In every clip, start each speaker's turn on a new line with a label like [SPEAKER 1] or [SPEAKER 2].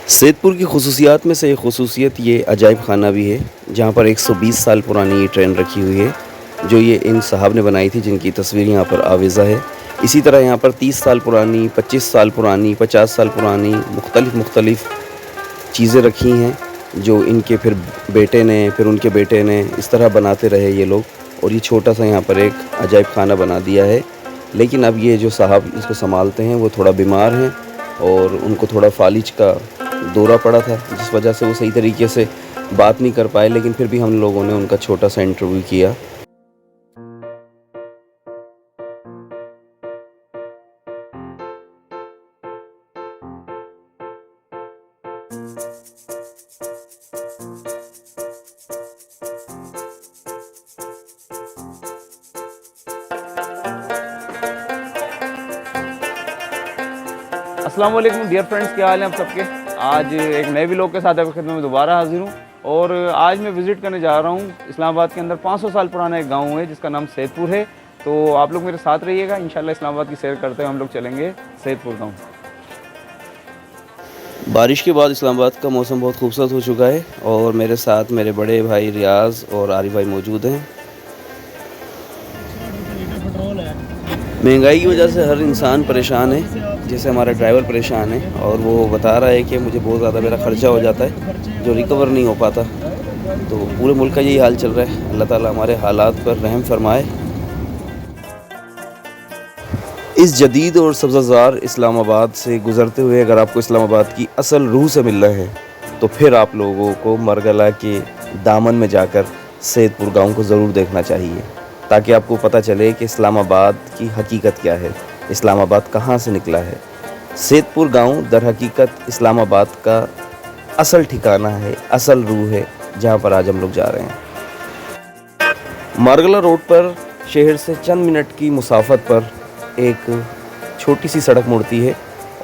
[SPEAKER 1] सैदपुर की खुसूसियात में से एक खुसूसियत ये अजायब खाना भी है, जहाँ पर 120 साल पुरानी ये ट्रेन रखी हुई है, जो ये इन साहब ने बनाई थी, जिनकी तस्वीर यहाँ पर आवेज़ा है। इसी तरह यहाँ पर 30 साल पुरानी, 25 साल पुरानी, 50 साल पुरानी मुख्तलिफ़ चीज़ें रखी हैं, जो इनके फिर बेटे ने, फिर उनके बेटे ने, इस तरह बनाते रहे ये लोग। और ये छोटा-सा यहाँ पर एक अजायब खाना बना दिया है। लेकिन अब ये जो साहब इसको सँभालते हैं, वो थोड़ा बीमार हैं और उनको थोड़ा फ़ालिज का दौरा पड़ा था, जिस वजह से वो सही तरीके से बात नहीं कर पाए। लेकिन फिर भी हम लोगों ने उनका छोटा-सा इंटरव्यू किया।
[SPEAKER 2] अस्सलाम वालेकुम डियर फ्रेंड्स, क्या हाल है आप सबके। आज एक नए व्लॉग के साथ आपकी खिदमत में दोबारा हाजिर हूँ और आज मैं विज़िट करने जा रहा हूँ इस्लामाबाद के अंदर 500 साल पुराना एक गांव है जिसका नाम सैदपुर है। तो आप लोग मेरे साथ रहिएगा, इंशाल्लाह इस्लामाबाद की सैर करते हुए हम लोग चलेंगे सैदपुर गाँव।
[SPEAKER 1] बारिश के बाद इस्लामाबाद का मौसम बहुत खूबसूरत हो चुका है और मेरे साथ मेरे बड़े भाई रियाज़ और आरिफ भाई मौजूद हैं। महंगाई की वजह से हर इंसान परेशान है, जैसे हमारा ड्राइवर परेशान है और वो बता रहा है कि मुझे बहुत ज़्यादा मेरा ख़र्चा हो जाता है जो रिकवर नहीं हो पाता। तो पूरे मुल्क का यही हाल चल रहा है। अल्लाह ताला हमारे हालात पर रहम फरमाए। इस जदीद और सब्ज़ाज़ार इस्लामाबाद से गुज़रते हुए अगर आपको इस्लामाबाद की असल रूह से मिलना है तो फिर आप लोगों को मरगला के दामन में जाकर सैदपुर गाँव को ज़रूर देखना चाहिए, ताकि आपको पता चले कि इस्लामाबाद की हकीकत क्या है, इस्लामाबाद कहाँ से निकला है। सैदपुर गांव दर हकीकत इस्लामाबाद का असल ठिकाना है, असल रूह है, जहां पर आज हम लोग जा रहे हैं। मारगला रोड पर शहर से चंद मिनट की मुसाफत पर एक छोटी सी सड़क मुड़ती है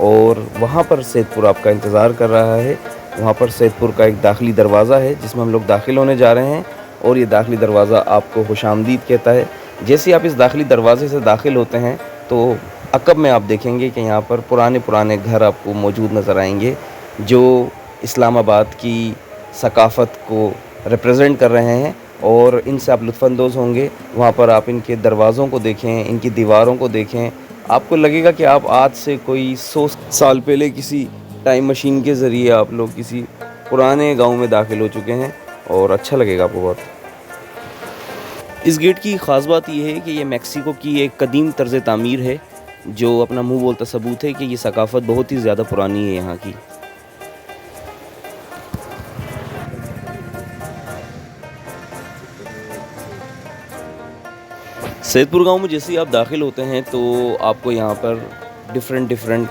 [SPEAKER 1] और वहां पर सैदपुर आपका इंतज़ार कर रहा है। वहां पर सैदपुर का एक दाखिली दरवाज़ा है जिसमें हम लोग दाखिल होने जा रहे हैं और ये दाखिली दरवाज़ा आपको खुशामदीद कहता है। जैसे ही आप इस दाखिली दरवाज़े से दाखिल होते हैं तो अक़ब में आप देखेंगे कि यहाँ पर पुराने घर आपको मौजूद नज़र आएंगे, जो इस्लामाबाद की सकाफ़त को रिप्रेजेंट कर रहे हैं और इनसे आप लुत्फ़अंदोज़ होंगे। वहाँ पर आप इनके दरवाज़ों को देखें, इनकी दीवारों को देखें, आपको लगेगा कि आप आज से कोई 100 साल पहले किसी टाइम मशीन के ज़रिए आप लोग किसी पुराने गाँव में दाखिल हो चुके हैं और अच्छा लगेगा आपको बहुत। इस गेट की ख़ास बात यह है कि ये मेक्सिको की एक कदीम तर्ज़ तामीर है, जो अपना मुंह बोलता सबूत है कि ये सकाफ़त बहुत ही ज़्यादा पुरानी है यहाँ की। सैदपुर गांव में जैसे ही आप दाखिल होते हैं तो आपको यहाँ पर डिफरेंट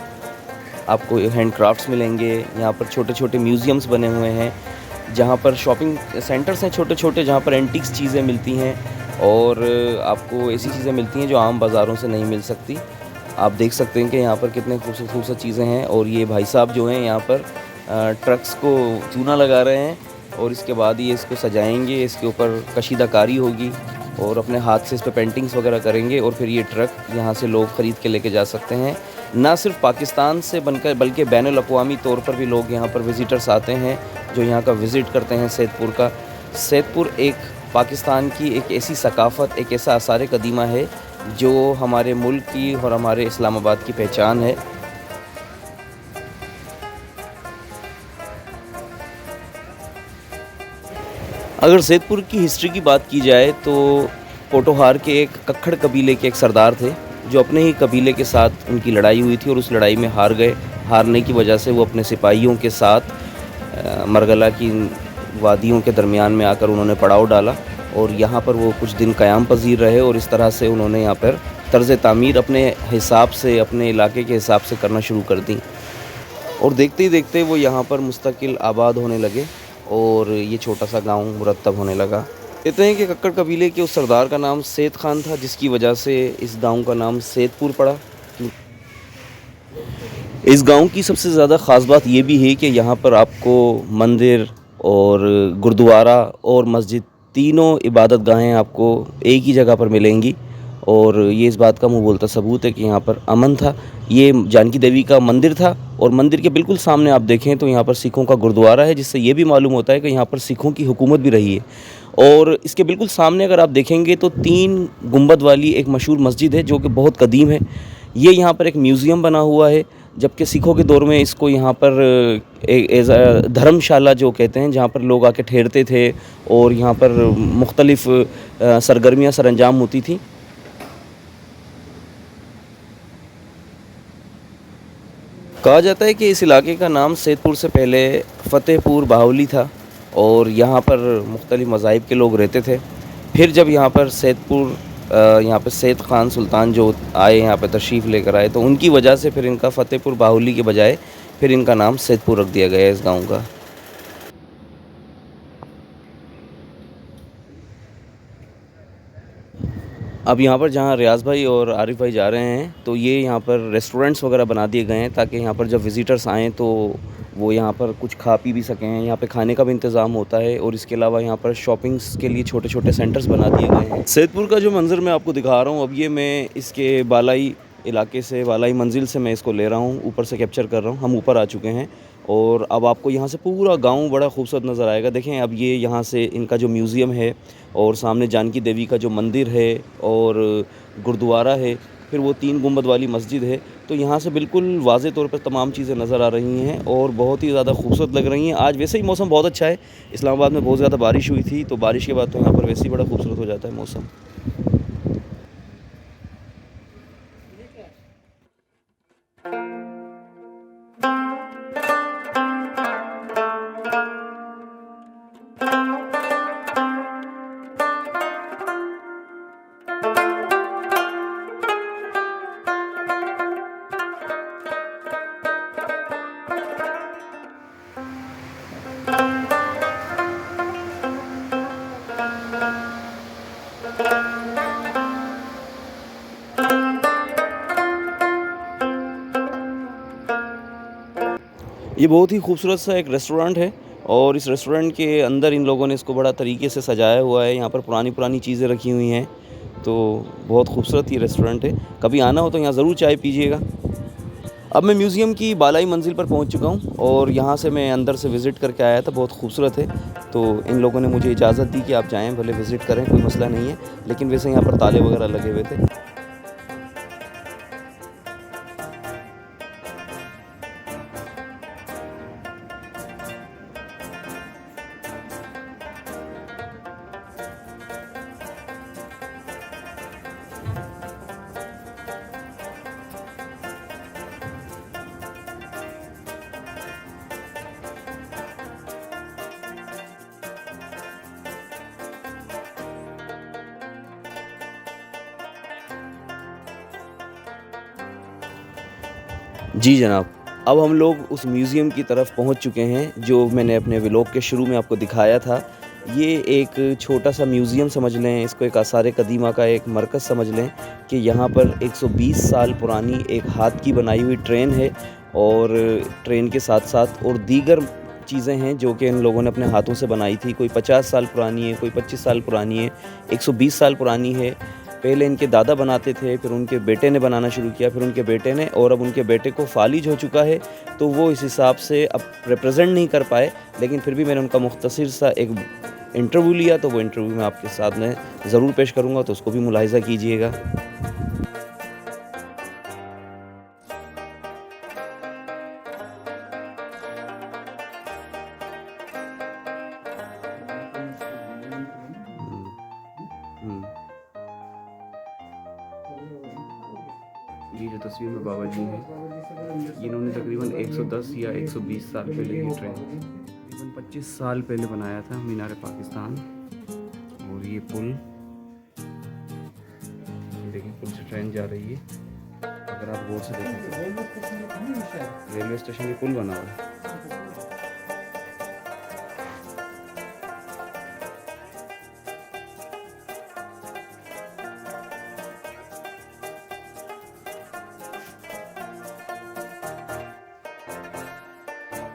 [SPEAKER 1] आपको हैंड क्राफ्ट्स मिलेंगे। यहाँ पर छोटे छोटे म्यूज़ियम्स बने हुए हैं, जहाँ पर शॉपिंग सेंटर्स हैं छोटे छोटे, जहाँ पर एंटीक्स चीज़ें मिलती हैं और आपको ऐसी चीज़ें मिलती हैं जो आम बाज़ारों से नहीं मिल सकती। आप देख सकते हैं कि यहाँ पर कितने खूबसूरत चीज़ें हैं और ये भाई साहब जो हैं यहाँ पर ट्रक्स को चूना लगा रहे हैं और इसके बाद ये इसको सजाएंगे, इसके ऊपर कशीदाकारी होगी और अपने हाथ से इस पर पेंटिंग्स वगैरह करेंगे और फिर ये ट्रक यहाँ से लोग ख़रीद के लेके जा सकते हैं। ना सिर्फ पाकिस्तान से बनकर बल्कि बैनुल-अक़वामी तौर पर भी लोग यहाँ पर विज़िटर्स आते हैं जो यहाँ का विज़िट करते हैं सैदपुर का। सैदपुर एक पाकिस्तान की एक ऐसी सकाफ़त, एक ऐसा आसार कदीमा है जो हमारे मुल्क की और हमारे इस्लामाबाद की पहचान है। अगर सैदपुर की हिस्ट्री की बात की जाए तो पोटोहार के एक कक्खड़ कबीले के एक सरदार थे जो अपने ही कबीले के साथ उनकी लड़ाई हुई थी और उस लड़ाई में हार गए। हारने की वजह से वो अपने सिपाहियों के साथ मरगला की वादियों के दरमियान में आकर उन्होंने पड़ाव डाला और यहाँ पर वो कुछ दिन क़याम पज़ीर रहे और इस तरह से उन्होंने यहाँ पर तर्ज़ तामीर अपने हिसाब से, अपने इलाके के हिसाब से करना शुरू कर दी और देखते ही देखते वो यहाँ पर मुस्तकिल आबाद होने लगे और ये छोटा सा गांव मुरतब होने लगा। कहते हैं कि कक्कड़ कबीले के उस सरदार का नाम सैद खान था, जिसकी वजह से इस गांव का नाम सैदपुर पड़ा। इस गांव की सबसे ज़्यादा ख़ास बात ये भी है कि यहाँ पर आपको मंदिर और गुरुद्वारा और मस्जिद तीनों इबादत गाहें आपको एक ही जगह पर मिलेंगी और ये इस बात का मुँह बोलता सबूत है कि यहाँ पर अमन था। ये जानकी देवी का मंदिर था और मंदिर के बिल्कुल सामने आप देखें तो यहाँ पर सिखों का गुरुद्वारा है, जिससे ये भी मालूम होता है कि यहाँ पर सिखों की हुकूमत भी रही है। और इसके बिल्कुल सामने अगर आप देखेंगे तो 3 गुंबद वाली एक मशहूर मस्जिद है जो कि बहुत कदीम है। ये यहाँ पर एक म्यूज़ियम बना हुआ है, जबकि सिखों के दौर में इसको यहाँ पर एज अ धर्मशाला जो कहते हैं, जहाँ पर लोग आके ठहरते थे और यहाँ पर मुख्तलिफ़ सरगर्मियाँ सरअंजाम होती थी। कहा जाता है कि इस इलाके का नाम सैदपुर से पहले फ़तेहपुर बाहुली था और यहाँ पर मुख्तलिफ़ मज़ाहिब के लोग रहते थे। फिर जब यहाँ पर यहाँ पर सैद ख़ान सुल्तान जो आए, यहाँ पर तशरीफ़ लेकर आए, तो उनकी वजह से फिर इनका फ़तेहपुर बाहुली के बजाय फिर इनका नाम सैदपुर रख दिया गया है इस गाँव का। अब यहाँ पर जहाँ रियाज़ भाई और आरिफ भाई जा रहे हैं, तो ये यहाँ पर रेस्टोरेंट्स वगैरह बना दिए गए हैं ताकि यहाँ पर जब विज़िटर्स आएँ तो वो यहाँ पर कुछ खा पी भी सकें। यहाँ पे खाने का भी इंतज़ाम होता है और इसके अलावा यहाँ पर शॉपिंग्स के लिए छोटे छोटे सेंटर्स बना दिए गए हैं। सैदपुर का जो मंज़र मैं आपको दिखा रहा हूँ, अब ये मैं इसके बालाई इलाके से, बालाई मंजिल से मैं इसको ले रहा हूँ, ऊपर से कैप्चर कर रहा हूँ। हम ऊपर आ चुके हैं और अब आपको यहाँ से पूरा गांव बड़ा खूबसूरत नज़र आएगा। देखें, अब ये यहाँ से इनका जो म्यूज़ियम है और सामने जानकी देवी का जो मंदिर है और गुरुद्वारा है, फिर वो 3 गुंबद वाली मस्जिद है, तो यहाँ से बिल्कुल वाज़े तौर पर तमाम चीज़ें नज़र आ रही हैं और बहुत ही ज़्यादा खूबसूरत लग रही हैं। आज वैसे ही मौसम बहुत अच्छा है, इस्लामाबाद में बहुत ज़्यादा बारिश हुई थी, तो बारिश के बाद तो यहाँ पर वैसे ही बड़ा खूबसूरत हो जाता है मौसम। ये बहुत ही खूबसूरत सा एक रेस्टोरेंट है और इस रेस्टोरेंट के अंदर इन लोगों ने इसको बड़ा तरीके से सजाया हुआ है। यहाँ पर पुरानी चीज़ें रखी हुई हैं, तो बहुत खूबसूरत ये रेस्टोरेंट है। कभी आना हो तो यहाँ ज़रूर चाय पीजिएगा। अब मैं म्यूज़ियम की बालाई मंजिल पर पहुँच चुका हूँ और यहाँ से मैं अंदर से विज़िट करके आया था, बहुत खूबसूरत है। तो इन लोगों ने मुझे इजाज़त दी कि आप जाएँ, भले विज़िट करें, कोई मसला नहीं है, लेकिन वैसे यहाँ पर ताले वगैरह लगे हुए थे। जी जनाब, अब हम लोग उस म्यूज़ियम की तरफ पहुंच चुके हैं जो मैंने अपने व्लॉग के शुरू में आपको दिखाया था। ये एक छोटा सा म्यूज़ियम समझ लें, इसको एक आसार कदीमा का एक मरकज़ समझ लें कि यहाँ पर 120 साल पुरानी एक हाथ की बनाई हुई ट्रेन है और ट्रेन के साथ साथ और दीगर चीज़ें हैं जो कि इन लोगों ने अपने हाथों से बनाई थी। कोई 50 साल पुरानी है, कोई 25 साल पुरानी है, 120 साल पुरानी है। पहले इनके दादा बनाते थे, फिर उनके बेटे ने बनाना शुरू किया, फिर उनके बेटे ने, और अब उनके बेटे को फालिज हो चुका है, तो वो इस हिसाब से अब रिप्रेजेंट नहीं कर पाए। लेकिन फिर भी मैंने उनका मुख्तसर सा एक इंटरव्यू लिया, तो वो इंटरव्यू मैं आपके साथ में ज़रूर पेश करूँगा, तो उसको भी मुलाहिज़ा कीजिएगा। ये जो तस्वीर में बाबा जी हैं, इन्होंने तकरीबन 110 या 120 साल पहले ये ट्रेन तकरीबन 25 साल पहले बनाया था, मीनार पाकिस्तान। और ये पुल देखिए, पुल से ट्रेन जा रही है। अगर आप गौर से देखें तो रेलवे स्टेशन ये पुल बना हुआ है।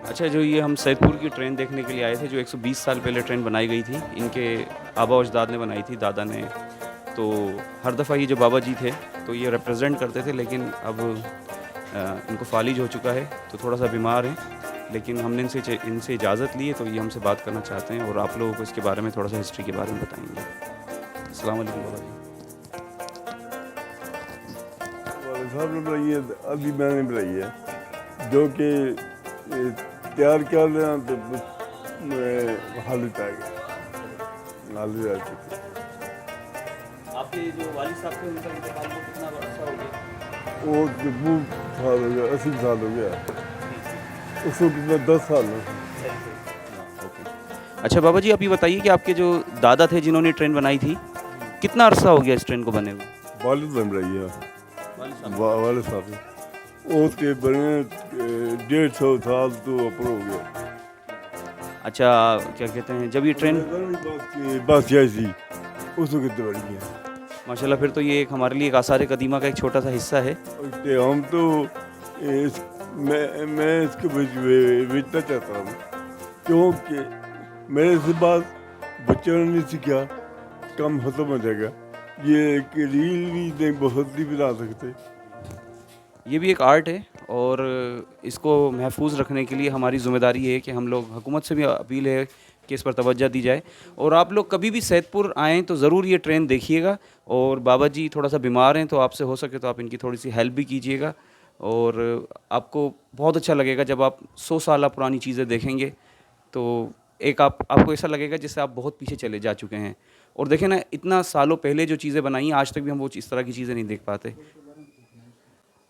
[SPEAKER 1] अच्छा, जो ये हम सैदपुर की ट्रेन देखने के लिए आए थे, जो 120 साल पहले ट्रेन बनाई गई थी, इनके आबा अजदाद ने बनाई थी, दादा ने। तो हर दफ़ा ये जो बाबा जी थे तो ये रिप्रेजेंट करते थे, लेकिन अब
[SPEAKER 2] इनको फालिज हो चुका है, तो थोड़ा सा बीमार हैं, लेकिन हमने इनसे इजाज़त ली है, तो ये हमसे बात करना चाहते हैं और आप लोगों को इसके बारे में थोड़ा सा हिस्ट्री के बारे में बताएंगे। अस्सलाम वालेकुम बाबा जी।
[SPEAKER 3] साहब ने बनाई है, अभी मैंने बनाई है, जो कि तैयार कर लेना तो हालत आ गया, हालत आ चुकी।
[SPEAKER 2] आपके जो वालिद साहब थे उनका इंतकाल को कितना अर्सा हो गया?
[SPEAKER 3] वो बहुत साल हो गया, 80 साल हो गया, उसको कितना 10 साल हो।
[SPEAKER 2] ओके। अच्छा बाबा जी, आप ये बताइए कि आपके जो दादा थे जिन्होंने ट्रेन बनाई थी, कितना अरसा हो गया इस ट्रेन को बने हुए?
[SPEAKER 3] वालिद बन रही है, वालिद साहब उसके बने 150 साल तो ऊपर हो गया।
[SPEAKER 2] अच्छा, क्या कहते हैं, जब ये ट्रेन
[SPEAKER 3] बस जैसी उसको कितने बड़ी है
[SPEAKER 2] माशाल्लाह, फिर तो ये एक हमारे लिए एक आसार कदीमा का एक छोटा सा हिस्सा है।
[SPEAKER 3] कि हम तो मैं इसको बेचना चाहता हूँ, क्योंकि मेरे से बाद बच्चों ने नहीं सीखा, कम खत्म हो जाएगा। ये एक रील भी नहीं, बहुत भी बना सकते।
[SPEAKER 2] ये भी एक आर्ट है और इसको महफूज रखने के लिए हमारी ज़िम्मेदारी है कि हम लोग, हुकूमत से भी अपील है कि इस पर तवज्जो दी जाए। और आप लोग कभी भी सैदपुर आएँ तो ज़रूर ये ट्रेन देखिएगा। और बाबा जी थोड़ा सा बीमार हैं, तो आपसे हो सके तो आप इनकी थोड़ी सी हेल्प भी कीजिएगा, और आपको बहुत अच्छा लगेगा जब आप 100 साल पुरानी चीज़ें देखेंगे, तो एक आपको ऐसा लगेगा जैसे आप बहुत पीछे चले जा चुके हैं। और देखें ना, इतना सालों पहले जो चीज़ें बनाई हैं, आज तक भी हम वो इस तरह की चीज़ें नहीं देख पाते।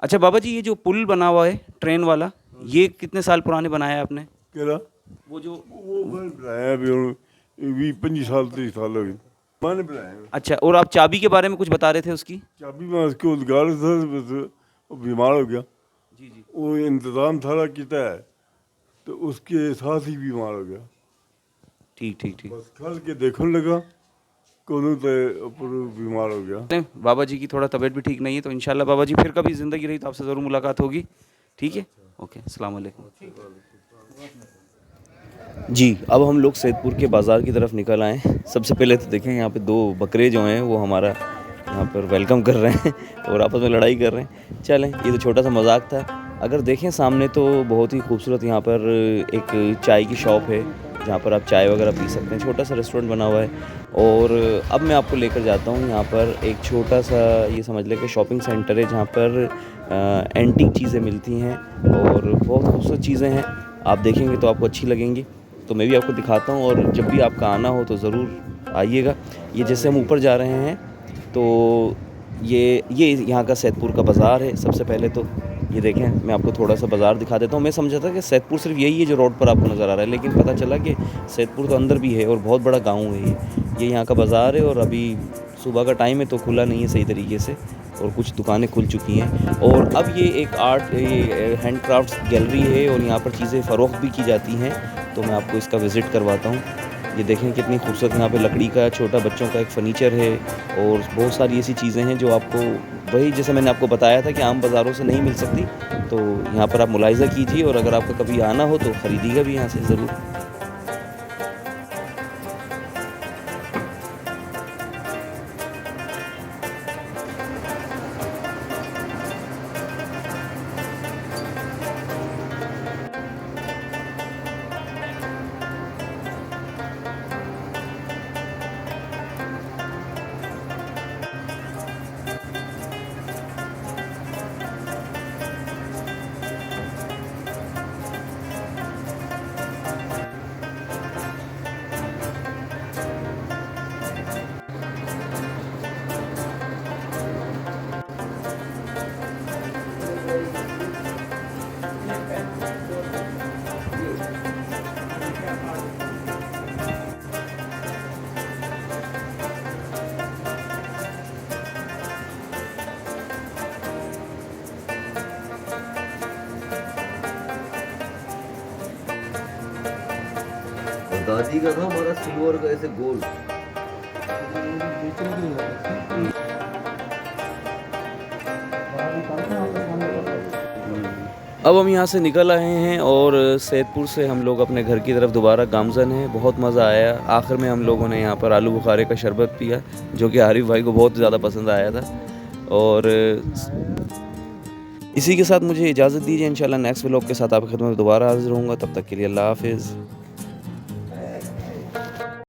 [SPEAKER 2] अच्छा बाबा जी, ये जो पुल बना हुआ है ट्रेन वाला, ये कितने साल पुराने बनाया है आपने?
[SPEAKER 3] केरा
[SPEAKER 2] वो जो
[SPEAKER 3] वो मैंने बनाया अभी 20-25 साल 30 साल हो गए मैंने बनाया।
[SPEAKER 2] अच्छा, और आप चाबी के बारे में कुछ बता रहे थे उसकी?
[SPEAKER 3] चाबी मैं उसको उद्गार था, बस वो बीमार हो गया,
[SPEAKER 2] जी जी।
[SPEAKER 3] वो इंतज़ाम सारा किया है, तो उसके साथ ही बीमार हो गया।
[SPEAKER 2] ठीक ठीक ठीक।
[SPEAKER 3] बस खल के देखने लगा, कोनों तो ऊपर बीमार हो गया।
[SPEAKER 2] नहीं, बाबा जी की थोड़ा तबीयत भी ठीक नहीं है, तो इंशाल्लाह बाबा जी फिर कभी ज़िंदगी रही तो आपसे ज़रूर मुलाकात होगी। ठीक है, ओके, अस्सलाम वालेकुम।
[SPEAKER 1] जी, अब हम लोग सैदपुर के बाज़ार की तरफ निकल आए हैं। सबसे पहले तो देखें यहाँ पे 2 बकरे जो हैं वो हमारा यहाँ पर वेलकम कर रहे हैं और आपस में लड़ाई कर रहे हैं। चलें, ये तो छोटा सा मजाक था। अगर देखें सामने तो बहुत ही खूबसूरत यहाँ पर एक चाय की शॉप है, जहाँ पर आप चाय वगैरह पी सकते हैं। छोटा सा रेस्टोरेंट बना हुआ है। और अब मैं आपको लेकर जाता हूँ यहाँ पर एक छोटा सा, ये समझ लें कि शॉपिंग सेंटर है, जहाँ पर एंटीक चीज़ें मिलती हैं और बहुत खूबसूरत चीज़ें हैं। आप देखेंगे तो आपको अच्छी लगेंगी, तो मैं भी आपको दिखाता हूँ। और जब भी आपका आना हो तो ज़रूर आइएगा। ये जैसे हम ऊपर जा रहे हैं तो ये यहाँ का सैदपुर का बाज़ार है। सबसे पहले तो ये देखें, मैं आपको थोड़ा सा बाज़ार दिखा देता हूँ। मैं समझा था कि सैदपुर सिर्फ यही है जो रोड पर आपको नज़र आ रहा है, लेकिन पता चला कि सैदपुर तो अंदर भी है और बहुत बड़ा गांव है ये यहाँ का बाज़ार है। और अभी सुबह का टाइम है तो खुला नहीं है सही तरीके से, और कुछ दुकानें खुल चुकी हैं। और अब ये एक हैंड क्राफ्ट गैलरी है और यहाँ पर चीज़ें फ़रोख्त भी की जाती हैं, तो मैं आपको इसका विज़िट करवाता हूँ। ये देखें कितनी खूबसूरत यहाँ पे लकड़ी का छोटा बच्चों का एक फ़र्नीचर है, और बहुत सारी ऐसी चीज़ें हैं जो आपको, वही जैसे मैंने आपको बताया था कि आम बाज़ारों से नहीं मिल सकती, तो यहाँ पर आप मुलाहिज़ा कीजिए। और अगर आपका कभी आना हो तो ख़रीदिएगा भी यहाँ से ज़रूर।
[SPEAKER 4] दादी का था हमारा सिल्वर का ऐसे गोल।
[SPEAKER 1] अब हम यहाँ से निकल आए हैं और सैदपुर से हम लोग अपने घर की तरफ दोबारा गामजन हैं। बहुत मज़ा आया। आखिर में हम लोगों ने यहाँ पर आलू बुखारे का शरबत पिया, जो कि आरिफ भाई को बहुत ज़्यादा पसंद आया था। और इसी के साथ मुझे इजाज़त दीजिए, इंशाल्लाह नेक्स्ट व्लॉग के साथ आपकी खिदमत में दोबारा हाज़िर होऊंगा। तब तक के लिए अल्लाह हाफ़िज़।